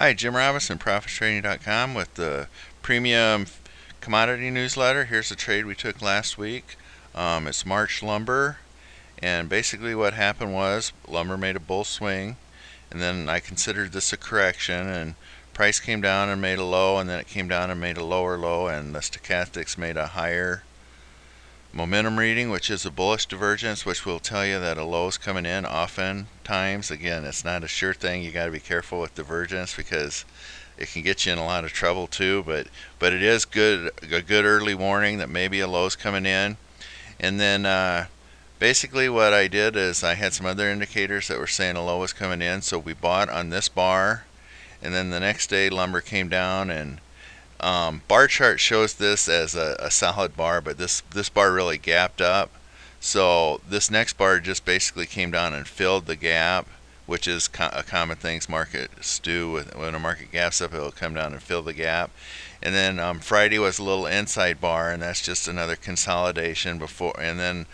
Hi, Jim Robinson, ProfitsTrading.com with the premium commodity newsletter. Here's a trade we took last week. It's March lumber, and basically what happened was lumber made a bull swing, and then I considered this a correction, and price came down and made a low, and then it came down and made a lower low, and the stochastics made a higher momentum reading, which is a bullish divergence, which will tell you that a low is coming in. Oftentimes, again, it's not a sure thing. You got to be careful with divergence because it can get you in a lot of trouble too. But it is a good early warning that maybe a low is coming in. And then basically what I did is I had some other indicators that were saying a low was coming in, so we bought on this bar, and then the next day lumber came down, and bar chart shows this as a solid bar, but this bar really gapped up. So this next bar just basically came down and filled the gap, which is a common thing markets do. When a market gaps up, it'll come down and fill the gap. And then Friday was a little inside bar, and that's just another consolidation before. And then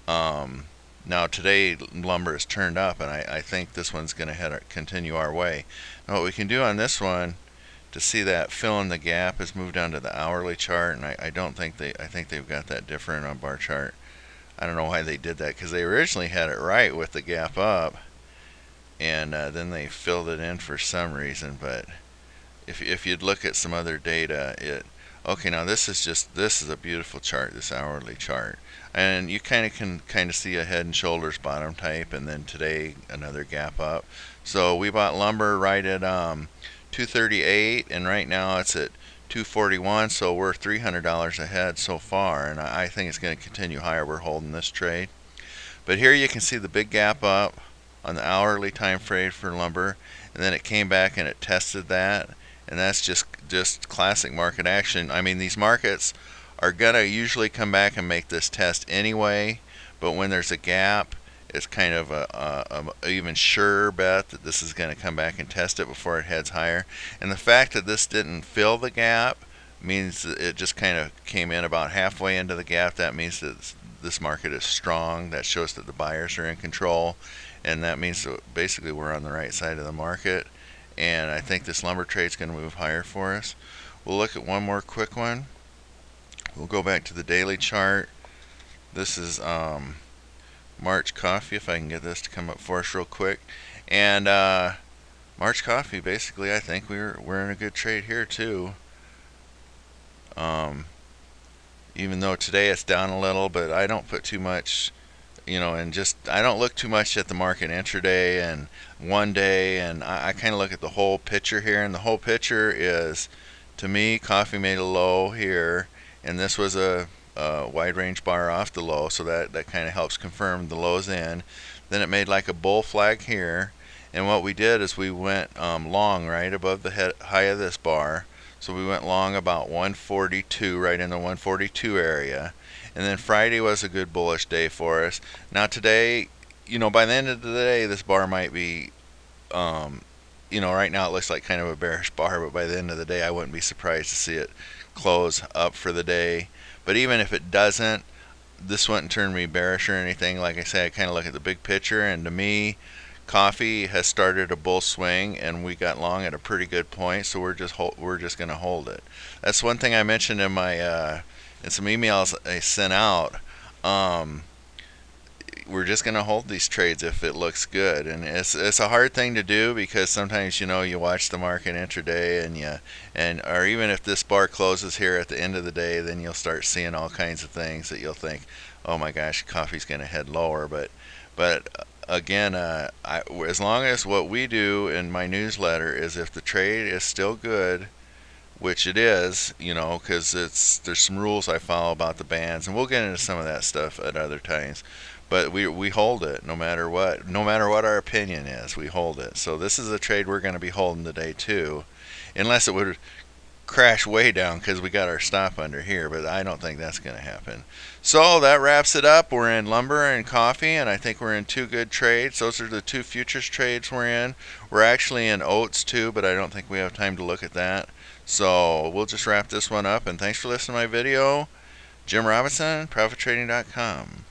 now today lumber is turned up, and I think this one's going to continue our way. Now what we can do on this one to see that fill in the gap is move down to the hourly chart, and I think they've got that different on bar chart. I don't know why they did that, because they originally had it right with the gap up, and then they filled it in for some reason. But if you'd look at some other data, okay, now this is a beautiful chart, this hourly chart, and you can see a head and shoulders bottom type, and then today another gap up. So we bought lumber right at 238, and right now it's at 241, so we're $300 ahead so far, and I think it's going to continue higher. We're holding this trade. But here you can see the big gap up on the hourly time frame for lumber, and then it came back and it tested that, and that's just classic market action. I mean, these markets are going to usually come back and make this test anyway, but when there's a gap, it's kind of a even sure bet that this is going to come back and test it before it heads higher. And the fact that this didn't fill the gap means that it just kind of came in about halfway into the gap. That means that this market is strong. That shows that the buyers are in control, and that means that basically we're on the right side of the market. And I think this lumber trade is going to move higher for us. We'll look at one more quick one. We'll go back to the daily chart. This is March Coffee, if I can get this to come up for us real quick. And March Coffee, basically, I think we're in a good trade here too. Even though today it's down a little, but I don't put too much, and I don't look too much at the market intraday and one day, and I kind of look at the whole picture here. And the whole picture is, to me, coffee made a low here, and this was a wide range bar off the low, so that kind of helps confirm the lows in. Then it made like a bull flag here, and what we did is we went long right above the high of this bar. So we went long about 142, right in the 142 area. And then Friday was a good bullish day for us. Now today, by the end of the day, this bar might be right now it looks like kind of a bearish bar, but by the end of the day I wouldn't be surprised to see it close up for the day. But even if it doesn't, this wouldn't turn me bearish or anything. Like I say, I kind of look at the big picture, and to me, coffee has started a bull swing, and we got long at a pretty good point, so we're just going to hold it. That's one thing I mentioned in my in some emails I sent out. We're just going to hold these trades if it looks good, and it's a hard thing to do because sometimes you watch the market intraday, or even if this bar closes here at the end of the day, then you'll start seeing all kinds of things that you'll think, oh my gosh, coffee's going to head lower. But again, as long as what we do in my newsletter is if the trade is still good, which it is, because there's some rules I follow about the bands, and we'll get into some of that stuff at other times. But we hold it no matter what our opinion is. We hold it. So this is a trade we're going to be holding today too, unless it would crash way down because we got our stop under here, but I don't think that's going to happen. So that wraps it up. We're in lumber and coffee, and I think we're in two good trades. Those are the two futures trades we're in. We're actually in oats too, but I don't think we have time to look at that. So we'll just wrap this one up, and thanks for listening to my video. Jim Robinson, ProfitsTrading.com.